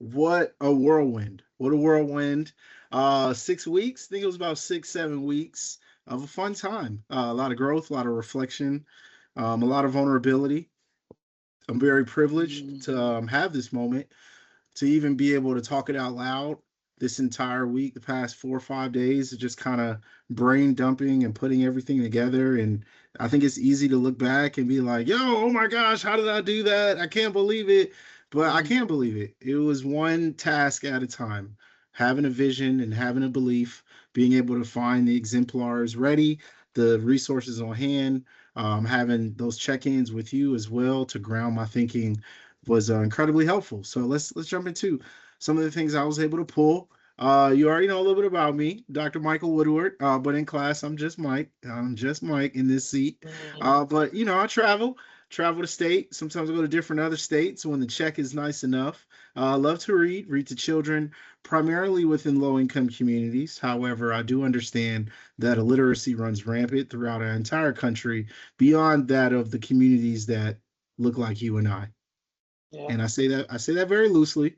What a whirlwind. What a whirlwind. 6 weeks. I think it was about 6, 7 weeks of a fun time. A lot of growth, a lot of reflection, a lot of vulnerability. I'm very privileged to have this moment to even be able to talk it out loud this entire week, the past 4 or 5 days, just kind of brain dumping and putting everything together. And I think it's easy to look back and be like, yo, oh my gosh, how did I do that? I can't believe it. But I can't believe it. It was one task at a time, having a vision and having a belief, being able to find the exemplars ready, the resources on hand, having those check-ins with you as well to ground my thinking was incredibly helpful. So let's jump into some of the things I was able to pull. You already know a little bit about me, Dr. Michael Woodward, but in class I'm just Mike. I'm just Mike in this seat. But I travel to state. Sometimes I go to different other states when the check is nice enough. I love to read to children, primarily within low-income communities. However, I do understand that illiteracy runs rampant throughout our entire country, beyond that of the communities that look like you and I. Yeah. And I say that very loosely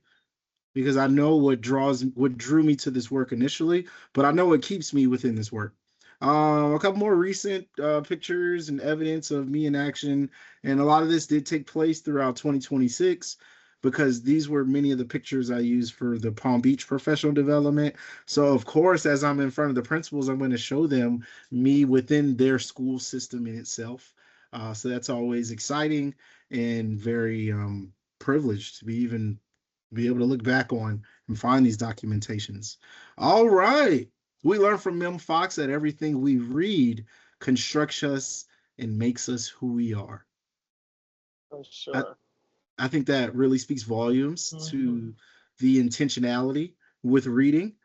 because I know what drew me to this work initially, but I know what keeps me within this work. A couple more recent pictures and evidence of me in action, and a lot of this did take place throughout 2026 because these were many of the pictures I used for the Palm Beach professional development. So of course, as I'm in front of the principals, I'm going to show them me within their school system in itself. So that's always exciting and very privileged to be able to look back on and find these documentations. All right. We learn from Mem Fox that everything we read constructs us and makes us who we are. For I, sure. I think that really speaks volumes to the intentionality with reading,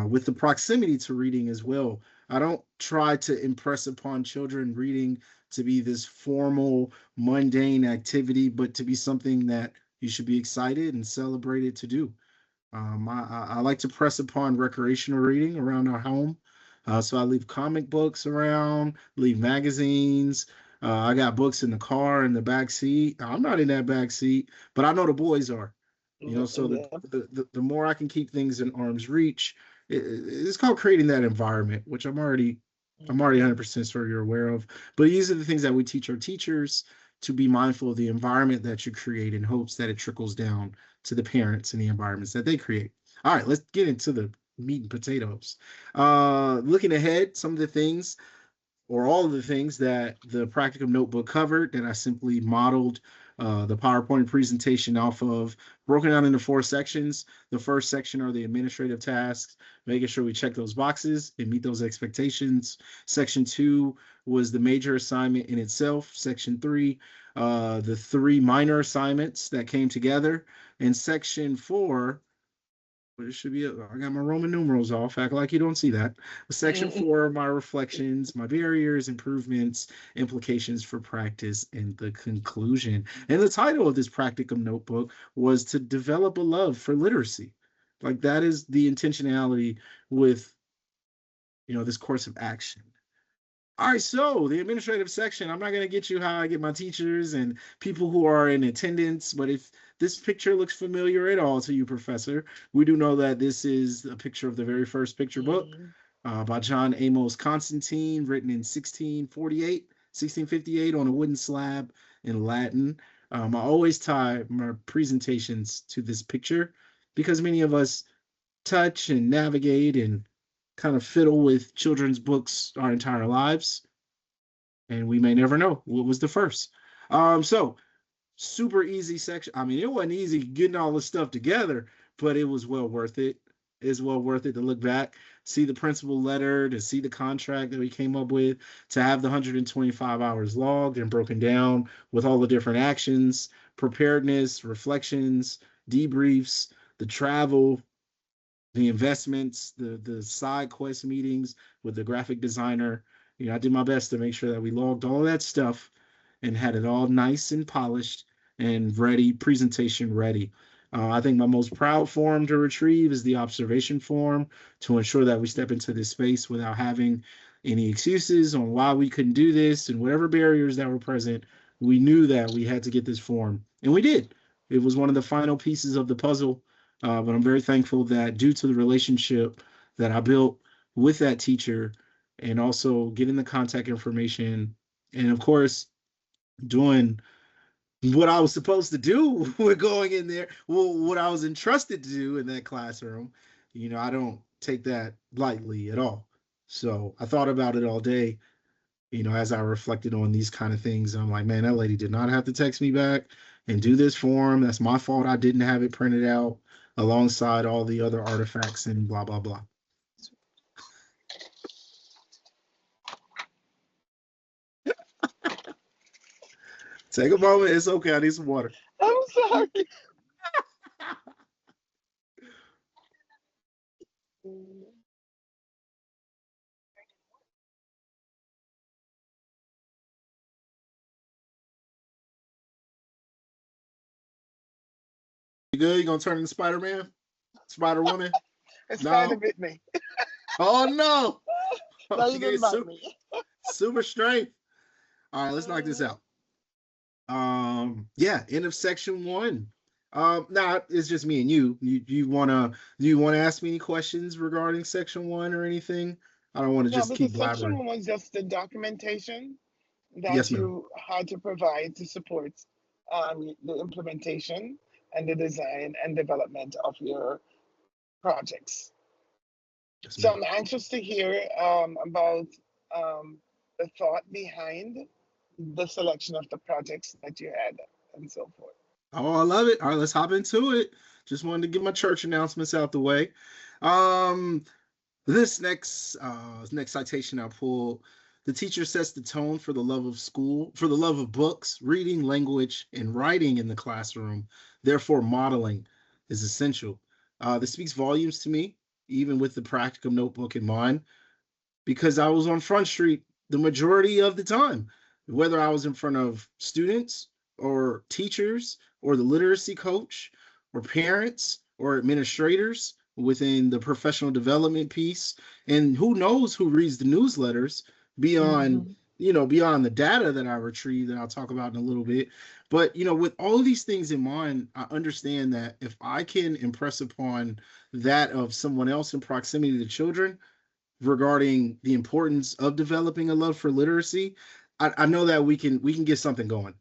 with the proximity to reading as well. I don't try to impress upon children reading to be this formal, mundane activity, but to be something that you should be excited and celebrated to do. I like to press upon recreational reading around our home. So I leave comic books around, leave magazines. I got books in the car in the back seat. I'm not in that back seat, but I know the boys are. So Yeah. the more I can keep things in arm's reach, it's called creating that environment, which I'm already 100% sure you're aware of. But these are the things that we teach our teachers to be mindful of the environment that you create in hopes that it trickles down to the parents and the environments that they create. All right, let's get into the meat and potatoes. Looking ahead, some of the things or all of the things that the Practicum notebook covered that I simply modeled the PowerPoint presentation off of, broken down into 4 sections. The first section are the administrative tasks, making sure we check those boxes and meet those expectations. Section 2 was the major assignment in itself. Section 3, the 3 minor assignments that came together. And section 4, but it should be, I got my Roman numerals off. Act like you don't see that. Section 4, my reflections, my barriers, improvements, implications for practice, and the conclusion. And the title of this practicum notebook was to develop a love for literacy. Like that is the intentionality with, this course of action. All right, so the administrative section, I'm not going to get you how I get my teachers and people who are in attendance, but if this picture looks familiar at all to you, Professor, we do know that this is a picture of the very first picture book by John Amos Constantine, written in 1658 on a wooden slab in Latin. I always tie my presentations to this picture because many of us touch and navigate and kind of fiddle with children's books our entire lives, and we may never know what was the first. So super easy section. I mean, it wasn't easy getting all this stuff together, but it was well worth it. It's well worth it to look back, see the principal letter, to see the contract that we came up with, to have the 125 hours logged and broken down with all the different actions, preparedness, reflections, debriefs, the travel, the investments, the side quest meetings with the graphic designer. I did my best to make sure that we logged all of that stuff and had it all nice and polished and ready, presentation ready. I think my most proud form to retrieve is the observation form to ensure that we step into this space without having any excuses on why we couldn't do this, and whatever barriers that were present, we knew that we had to get this form, and we did. It was one of the final pieces of the puzzle But I'm very thankful that due to the relationship that I built with that teacher and also getting the contact information and of course doing what I was supposed to do with going in there, well, what I was entrusted to do in that classroom, I don't take that lightly at all. So I thought about it all day, as I reflected on these kind of things. I'm like, man, that lady did not have to text me back and do this form. That's my fault. I didn't have it printed out alongside all the other artifacts and blah, blah, blah. Take a moment. It's okay. I need some water. I'm sorry. You good? You gonna turn into Spider-Man? Spider-Woman? It's No. trying to bit me. Oh no! No, you Okay, didn't bite me. super strength. All right, let's knock this out. Yeah, end of section 1. Now it's just me and you. You wanna ask me any questions regarding section 1 or anything? I don't want to No, just keep because section blabbering. 1 was just the documentation that Yes, ma'am. you had to provide to support the implementation and the design and development of your projects. Yes, So ma'am. I'm anxious to hear about the thought behind the selection of the projects that you had and so forth. Oh, I love it. All right, let's hop into it. Just wanted to get my church announcements out the way. Um, This next citation I pulled, the teacher sets the tone for the love of school, for the love of books, reading, language, and writing in the classroom. Therefore, modeling is essential. This speaks volumes to me, even with the Practicum notebook in mind, because I was on Front Street the majority of the time, whether I was in front of students or teachers or the literacy coach or parents or administrators within the professional development piece. And who knows who reads the newsletters beyond, Mm-hmm. beyond the data that I retrieve that I'll talk about in a little bit. But, with all of these things in mind, I understand that if I can impress upon that of someone else in proximity to children, regarding the importance of developing a love for literacy, I know that we can get something going.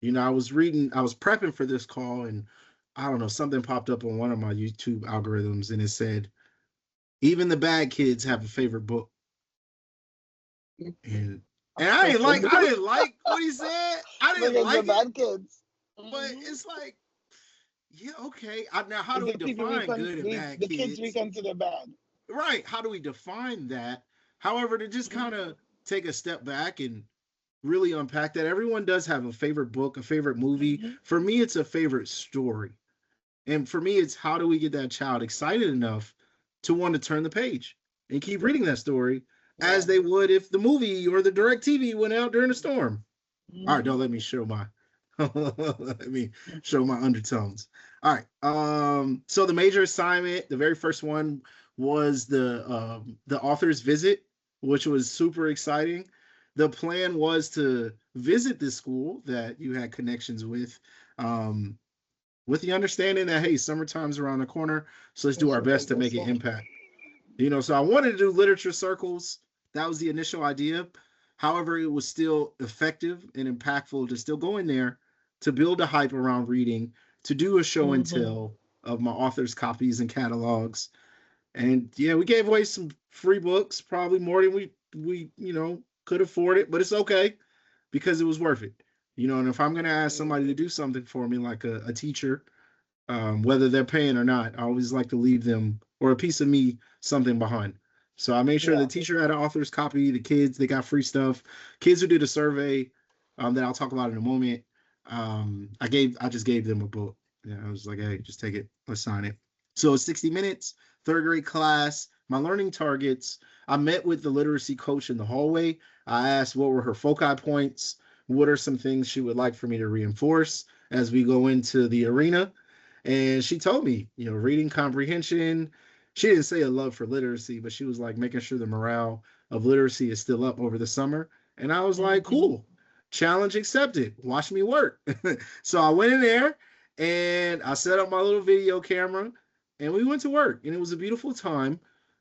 I was prepping for this call, and I don't know, something popped up on one of my YouTube algorithms, and it said, even the bad kids have a favorite book. And I didn't like what he said. I didn't Because like they're it, bad kids. but Mm-hmm. it's like, yeah, okay. Now, how do It's we the people define good and bad the kids we kids? consider bad. Right. How do we define that? However, to just kind Mm-hmm. of take a step back and really unpack that, everyone does have a favorite book, a favorite movie. Mm-hmm. For me, it's a favorite story. And for me, it's how do we get that child excited enough to want to turn the page and keep reading that story Yeah. as they would if the movie or the direct TV went out during a storm. All right, Mm-hmm. don't let me show my let me show my undertones. All right. So the major assignment, the very first one was the author's visit, which was super exciting. The plan was to visit this school that you had connections um, with the understanding that hey, summertime's around the corner, so let's do We our should best take to this make an one. impact. So I wanted to do literature circles. That was the initial idea. However, it was still effective and impactful to still go in there to build a hype around reading, to do a show and Mm-hmm. tell of my author's copies and catalogs. And yeah, we gave away some free books, probably more than we could afford it, but it's okay because it was worth it. And if I'm gonna ask somebody to do something for me, like a teacher, whether they're paying or not, I always like to leave them or a piece of me something behind. So I made sure the Yeah. teacher had an author's copy. The kids, they got free stuff. Kids who did a survey, that I'll talk about in a moment. I just gave them a book. Yeah, I was like, hey, just take it. Let's sign it. So it's 60 minutes, third grade class. My learning targets. I met with the literacy coach in the hallway. I asked what were her foci points. What are some things she would like for me to reinforce as we go into the arena? And she told me, reading comprehension. She didn't say a love for literacy, but she was like making sure the morale of literacy is still up over the summer. And I was like, Mm-hmm. cool, challenge accepted. Watch me work. So I went in there and I set up my little video camera. and we went to work, and it was a beautiful time.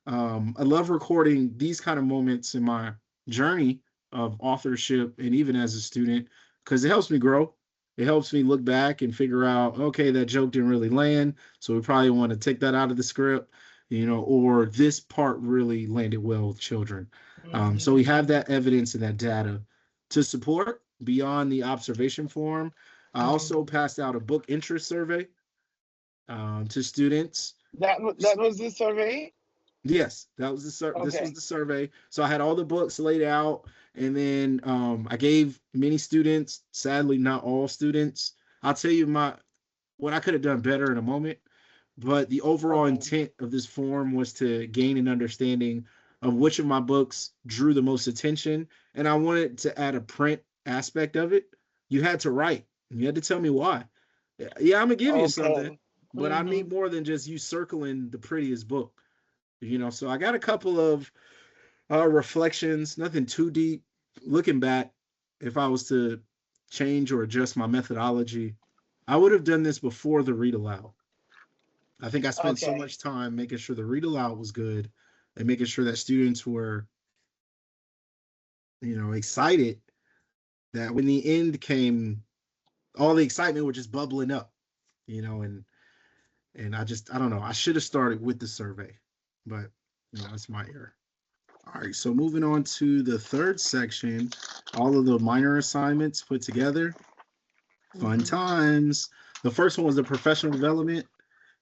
I love recording these kind of moments in my journey of authorship and even as a student because it helps me grow. It helps me look back and figure out, okay, that joke didn't really land, so we probably want to take that out of the script, or this part really landed well with children. So we have that evidence and that data to support beyond the observation form. I also passed out a book interest survey to students. That was the survey. Yes, that was this was Okay. the survey. So I had all the books laid out, and then I gave many students, sadly not all students. I'll tell you what I could have done better in a moment, but the overall Okay. intent of this form was to gain an understanding of which of my books drew the most attention, and I wanted to add a print aspect of it. You had to write. You had to tell me why. Yeah, I'm gonna give you something, Okay. but I need more than just you circling the prettiest book. So I got a couple of reflections, nothing too deep. Looking back, if I was to change or adjust my methodology, I would have done this before the read aloud. I think I spent so Okay. much time making sure the read aloud was good and making sure that students were, excited, that when the end came, all the excitement was just bubbling up, and I don't know. I should have started with the survey, but that's my error. All right, so moving on to the third section, all of the minor assignments put together. Fun times. The first one was the professional development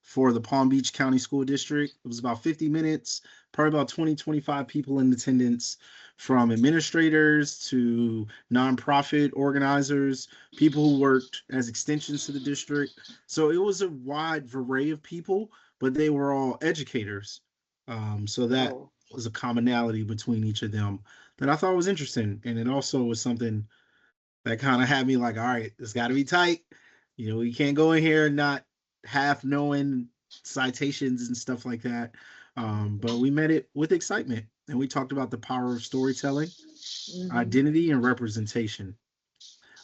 for the Palm Beach County School District. It was about 50 minutes, probably about 20, 25 people in attendance, from administrators to nonprofit organizers, people who worked as extensions to the district. So it was a wide array of people, but they were all educators. So that Oh. was a commonality between each of them that I thought was interesting. And it also was something that kind of had me like, all right, it's got to be tight. We can't go in here and not half knowing citations and stuff like that. But we met it with excitement, and we talked about the power of storytelling, identity, and representation.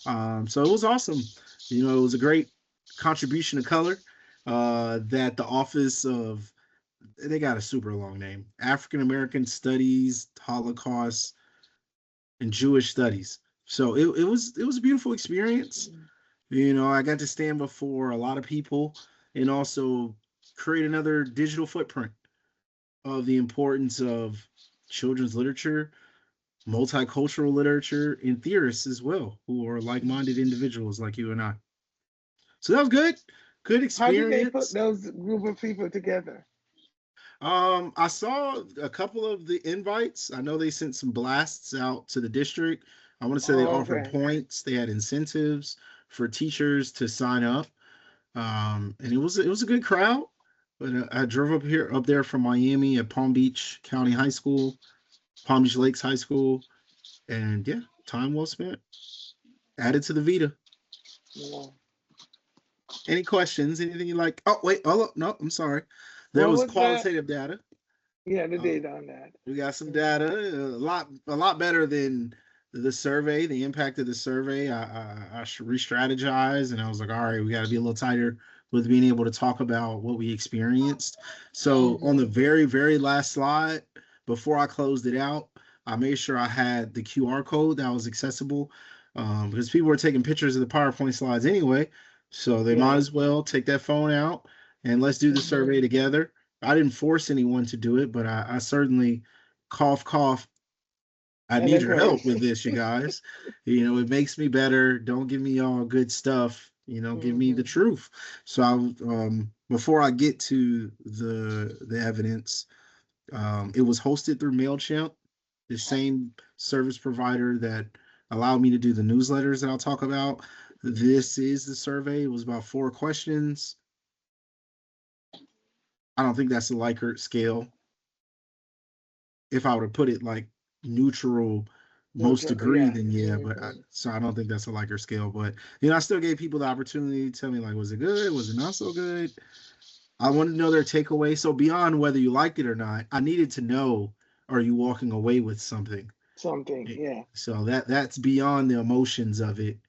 So it was awesome. It was a great contribution of color that the Office of, they got a super long name, African American Studies, Holocaust, and Jewish Studies. So it was a beautiful experience. I got to stand before a lot of people and also create another digital footprint of the importance of children's literature, multicultural literature, and theorists as well, who are like-minded individuals like you and I. So that was good. Good How did they put experience. those group of people together? I saw a couple of the invites. I know they sent some blasts out to the district. I want to say they Oh, offered okay. points. They had incentives for teachers to sign up. And it was a good crowd. But I drove up there from Miami at Palm Beach County High School, Palm Beach Lakes High School, and yeah, time well spent. Added to the Vita. Yeah. Any questions? Anything you like? Oh wait, oh no, I'm sorry. There What was was that? qualitative data. Yeah, the Uh, data on that. we got some Mhm. data, a lot better than the survey, the impact of the survey. I re-strategized, and I was like, all right, we got to be a little tighter with being able to talk about what we experienced. So on the very, very last slide, before I closed it out, I made sure I had the QR code that was accessible, because people were taking pictures of the PowerPoint slides anyway. So they might Yeah. as well take that phone out and let's do the survey together. I didn't force anyone to do it, but I certainly cough, cough. I And need your help encourage. with this, you guys. It makes me better. Don't give me all good stuff. Give me the truth. So, before I get to the evidence, it was hosted through Mailchimp, the same service provider that allowed me to do the newsletters that I'll talk about. This is the survey. It was about 4 questions. I don't think that's a Likert scale. If I were to put it like neutral, most Neutral. degree, Yeah. then yeah. So I don't think that's a Likert scale. But I still gave people the opportunity to tell me like, was it good? Was it not so good? I wanted to know their takeaway. So beyond whether you liked it or not, I needed to know: are you walking away with something? Something. Yeah. So that's beyond the emotions of it,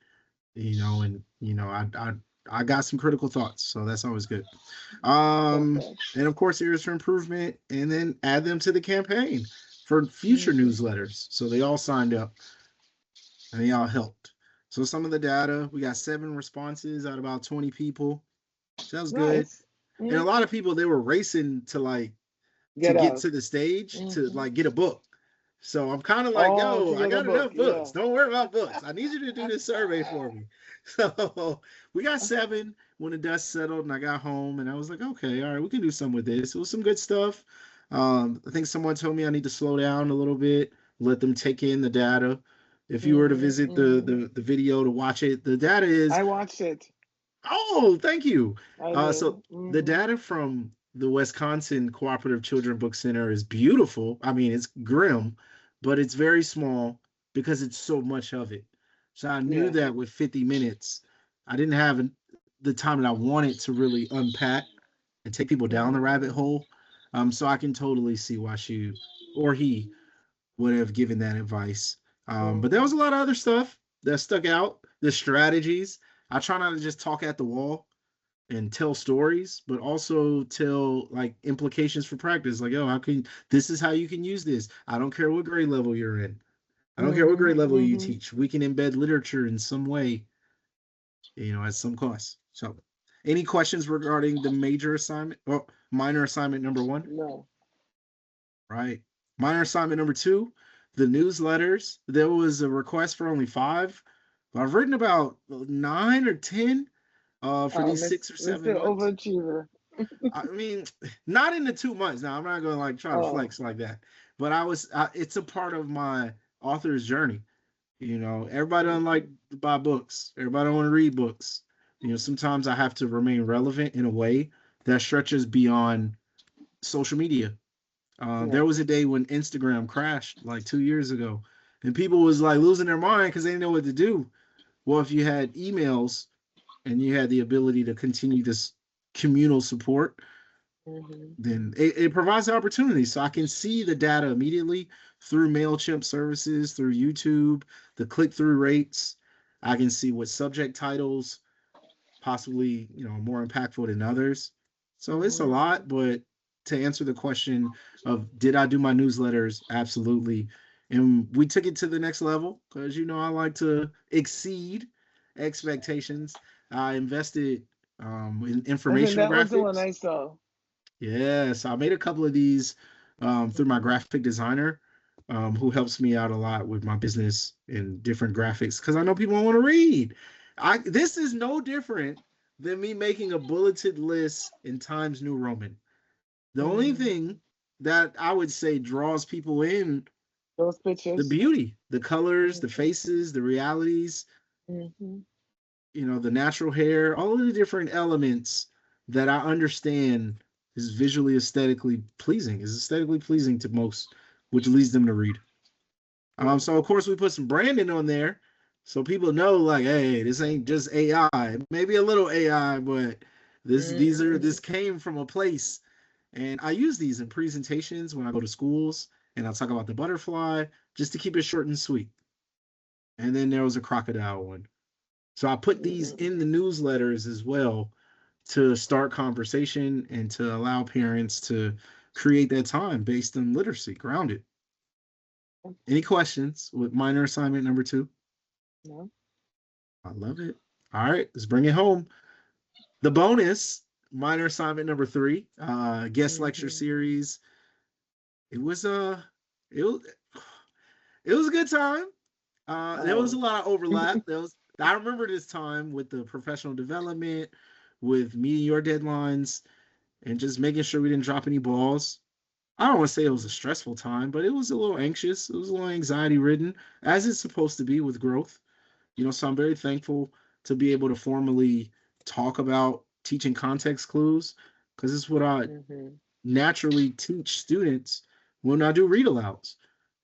and I I got some critical thoughts, so that's always good. Okay. And of course, areas for improvement, and then add them to the campaign for future newsletters. So they all signed up and they all helped. So some of the data, we got 7 responses out of about 20 people. So that was good. Nice. And a lot of people, they were racing to Get get out. to the stage to get a book. So I'm kind of like, Oh, yo, to I get a got book. enough Yeah. books. Don't worry about books. I need you to do this survey for me. So we got 7 when the dust settled and I got home and I was like, okay, all right, we can do something with this. It was some good stuff. I think someone told me I need to slow down a little bit, let them take in the data. If you were to visit the video to watch it, the data is, I watched it. oh, thank you. I did. So the data from the Wisconsin Cooperative Children Book Center is beautiful. I mean, it's grim, but it's very small because it's so much of it. So I knew Yeah. that with 50 minutes, I didn't have the time that I wanted to really unpack and take people down the rabbit hole. So I can totally see why she or he would have given that advice. But there was a lot of other stuff that stuck out. The strategies. I try not to just talk at the wall and tell stories, but also tell like implications for practice. Like, oh, how can this is how you can use this. I don't care what grade level you're in. I don't care what grade level you teach. We can embed literature in some way, at some cost. So, any questions regarding the major assignment or minor assignment number 1? No. Right. Minor assignment number 2, the newsletters. There was a request for only 5. But I've written about 9 or 10 for these 6 or 7 Mr. months. Overachiever. I mean, not in the 2 months. Now, I'm not going to like try to flex like that. But it's a part of my author's journey. Everybody don't like to buy books. Everybody don't want to read books. Sometimes I have to remain relevant in a way that stretches beyond social media. There was a day when Instagram crashed like 2 years ago, and people was like losing their mind because they didn't know what to do. Well, if you had emails and you had the ability to continue this communal support, then it provides the opportunity. So I can see the data immediately through MailChimp services, through YouTube, the click-through rates. I can see what subject titles possibly, more impactful than others. So it's a lot, but to answer the question of did I do my newsletters? Absolutely. And we took it to the next level because, I like to exceed expectations. I invested in I think informational that was the one graphics. I saw. Yes, I made a couple of these through my graphic designer, who helps me out a lot with my business and different graphics because I know people want to read. This is no different than me making a bulleted list in Times New Roman. The only thing that I would say draws people in, Those the pictures. beauty, the colors, the faces, the realities, the natural hair, all of the different elements that I understand is visually is aesthetically pleasing to most, which leads them to read. So of course we put some branding on there so people know like, hey, this ain't just AI. Maybe a little AI, but this came from a place. And I use these in presentations when I go to schools and I'll talk about the butterfly just to keep it short and sweet. And then there was a crocodile one. So I put these in the newsletters as well to start conversation and to allow parents to create that time based on literacy, grounded. Any questions with minor assignment number 2? No. I love it. All right, let's bring it home. The bonus, minor assignment number 3, guest lecture series. It was it was it was a good time. There was a lot of overlap. I remember this time with the professional development, with meeting your deadlines, and just making sure we didn't drop any balls. I don't want to say it was a stressful time, but it was a little anxious. It was a little anxiety ridden, as it's supposed to be with growth. So I'm very thankful to be able to formally talk about teaching context clues because it's what I naturally teach students when I do read alouds.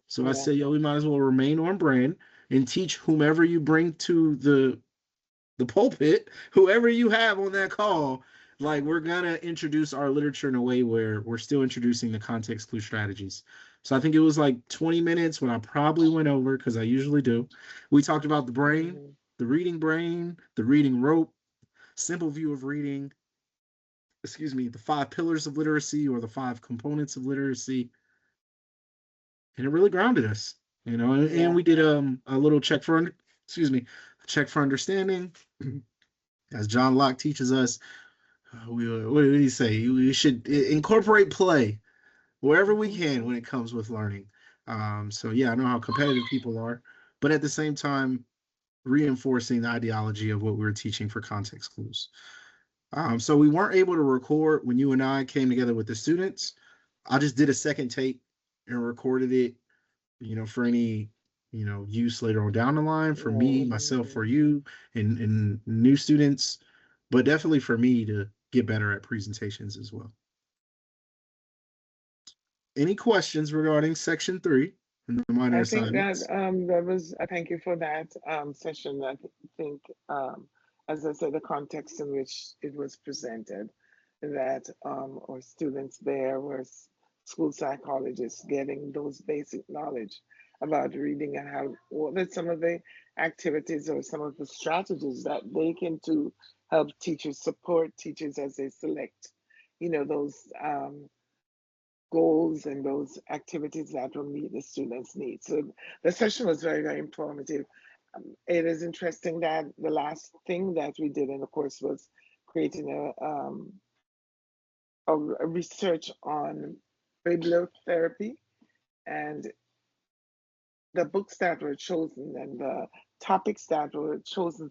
So I say, yo, we might as well remain on brand and teach whomever you bring to the pulpit, whoever you have on that call, like we're gonna introduce our literature in a way where we're still introducing the context clue strategies. So I think it was like 20 minutes when I probably went over because I usually do. We talked about the brain, the reading rope, simple view of reading, the 5 pillars of literacy or the 5 components of literacy, and it really grounded us, and Yeah. we did a little check for understanding. As John Locke teaches us, what did he say? We should incorporate play wherever we Mhm. can when it comes with learning. So yeah, I know how competitive people are, but at the same time, reinforcing the ideology of what we were teaching for context clues. So we weren't able to record when you and I came together with the students. I just did a second take and recorded it, for any, use later on down the line for me, Right. myself, for you, and new students, but definitely for me to get better at presentations as well. Any questions regarding section 3 and the minor I think that assignments? that was. I thank you for that session. I think, as I said, the context in which it was presented, that our students there were school psychologists getting those basic knowledge about reading and how what are some of the activities or some of the strategies that they can to help teachers support teachers as they select, those goals and those activities that will meet the students' needs. So the session was very, very informative. It is interesting that the last thing that we did in the course was creating a research on bibliotherapy, and the books that were chosen and the topics that were chosen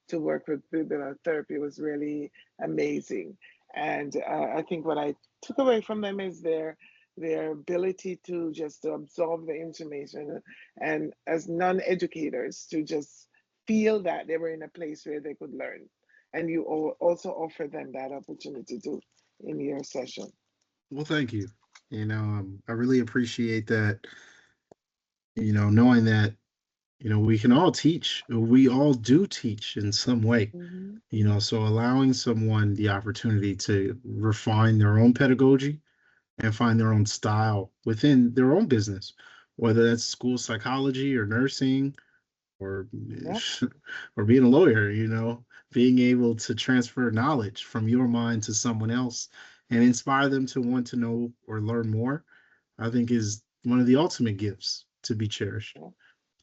to work with bibliotherapy was really amazing. And I think what I took away from them is their ability to just absorb the information, and as non-educators to just feel that they were in a place where they could learn. And you also offer them that opportunity to in your session. Well, thank you. I really appreciate that. Knowing that we can all teach. We all do teach in some way. Hmm. So allowing someone the opportunity to refine their own pedagogy and find their own style within their own business, whether that's school psychology or nursing or Yep. or being a lawyer, being able to transfer knowledge from your mind to someone else and inspire them to want to know or learn more, I think is one of the ultimate gifts to be cherished.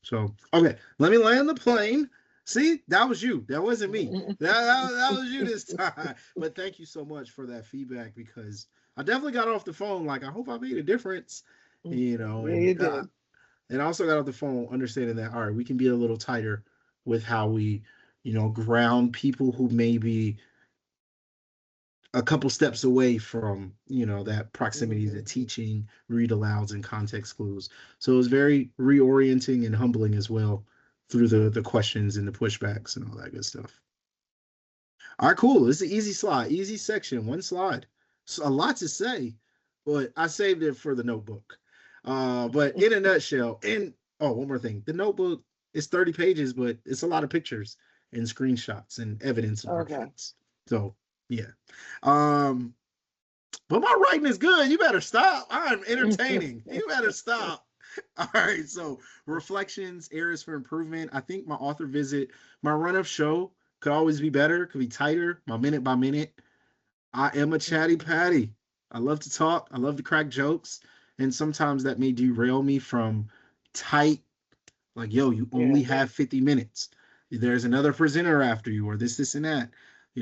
So, okay, let me land the plane. See, that was you. That wasn't me. That was you this time. But thank you so much for that feedback, because I definitely got off the phone like, I hope I made a difference, Yeah, and you did. and I also got off the phone understanding that, all right, we can be a little tighter with how we, ground people who may be a couple steps away from, that proximity to Hmm. teaching, read alouds, and context clues. So it was very reorienting and humbling as well through the questions and the pushbacks and all that good stuff. All right, cool. It's an easy slide, easy section, one slide. So a lot to say, but I saved it for the notebook. But in a nutshell, and oh, one more thing. The notebook is 30 pages, but it's a lot of pictures and screenshots and evidence of Okay. reference. So yeah. Um, but my writing is good. You better stop. I'm entertaining. You better stop. All right. So reflections, areas for improvement. I think my author visit, my run of show could always be better, could be tighter, my minute by minute. I am a chatty patty. I love to talk. I love to crack jokes. And sometimes that may derail me from tight, like, yo, you only Yeah. have 50 minutes. There's another presenter after you, or this, and that.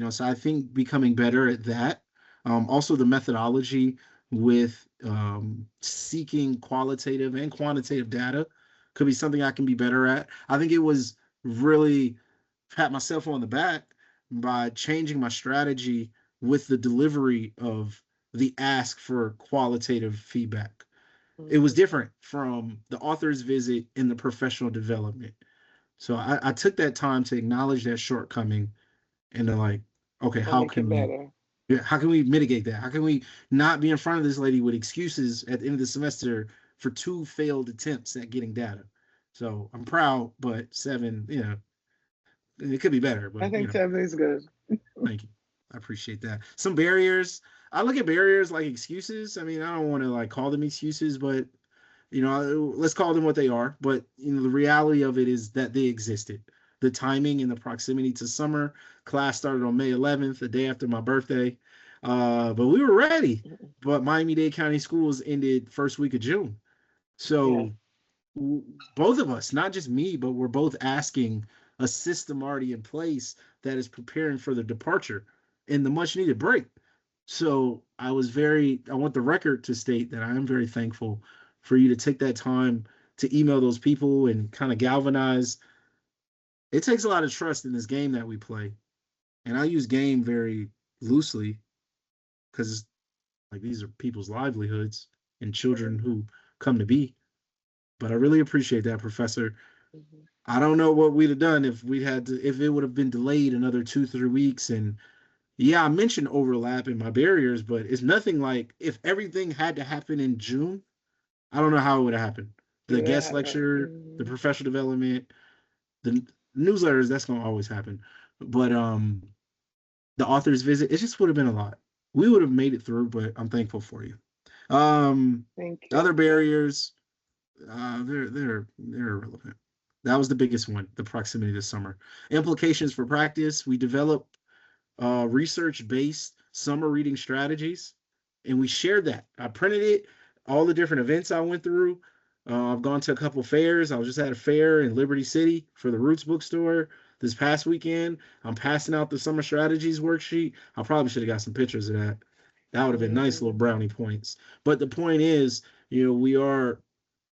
So I think becoming better at that. Also, the methodology with seeking qualitative and quantitative data could be something I can be better at. I think it was really pat myself on the back by changing my strategy with the delivery of the ask for qualitative feedback. It was Hmm. different from the author's visit in the professional development. So I took that time to acknowledge that shortcoming and to, like, okay, And make it better. how can we mitigate that? How can we not be in front of this lady with excuses at the end of the semester for 2 failed attempts at getting data? So I'm proud, but 7, it could be better, I but think 7 is good. thank you. I appreciate that. Some barriers. I look at barriers like excuses. I mean, I don't want to like call them excuses, but let's call them what they are. But the reality of it is that they existed. the timing and the proximity to summer. Class started on May 11th, the day after my birthday. But we were ready. But Miami-Dade County Schools ended first week of June. Yeah. So both of us, not just me, but we're both asking a system already in place that is preparing for the departure and the much needed break. So I want the record to state that I am very thankful for you to take that time to email those people and kind of galvanize. It takes a lot of trust in this game that we play. And I use game very loosely because like these are people's livelihoods and children who come to be. But I really appreciate that, Professor. Mm-hmm. I don't know what we'd have done if it would have been delayed another 2, 3 weeks. And yeah, I mentioned overlap in my barriers, but it's nothing like if everything had to happen in June, I don't know how it would have happened. The Yeah. guest lecture, the professional development, the newsletters, that's gonna always happen. But the author's visit, it just would have been a lot. We would have made it through, but I'm thankful for you. Thank The other you. barriers, they're irrelevant. That was the biggest one, the proximity to summer. Implications for practice. We developed research-based summer reading strategies, and we shared that. I printed it, all the different events I went through. I've gone to a couple fairs. I was just at a fair in Liberty City for the Roots Bookstore this past weekend. I'm passing out the summer strategies worksheet. I probably should have got some pictures of that. That would have been nice little brownie points. But the point is, we are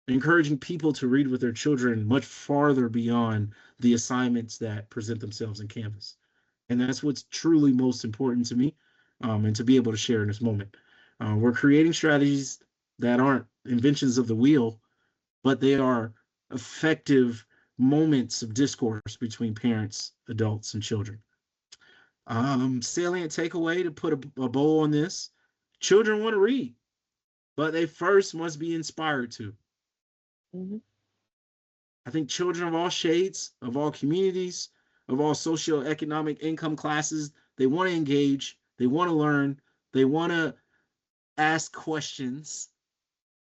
encouraging people to read with their children much farther beyond the assignments that present themselves in Canvas. And that's what's truly most important to me, and to be able to share in this moment. We're creating strategies that aren't inventions of the wheel, but they are effective moments of discourse between parents, adults, and children. Salient takeaway to put a bow on this: children want to read, but they first must be inspired to. Mm-hmm. I think children of all shades, of all communities, of all socioeconomic income classes, they want to engage, they want to learn, they want to ask questions.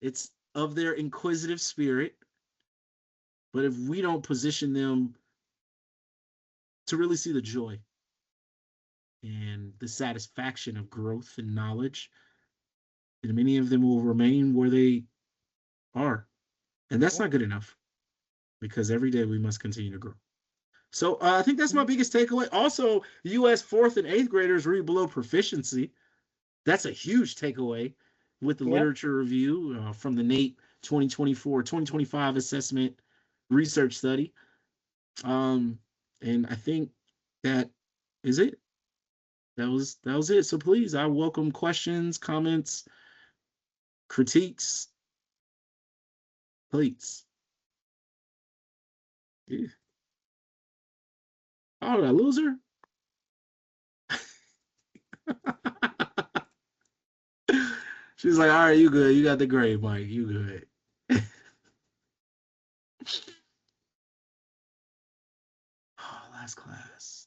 It's of their inquisitive spirit. But if we don't position them to really see the joy and the satisfaction of growth and knowledge, then many of them will remain where they are. And that's Yeah. not good enough, because every day we must continue to grow. So I think that's my Mm-hmm. biggest takeaway. Also, U.S. 4th and 8th graders read below proficiency. That's a huge takeaway with the Yep. literature review from the NAEP 2024-2025 assessment research study. Um, and I think that is it. That was it. So please, I welcome questions, comments, critiques, please. Yeah. Oh, that loser. She's like, all right, you good. You got the grade, Mike. You good. Oh, last class.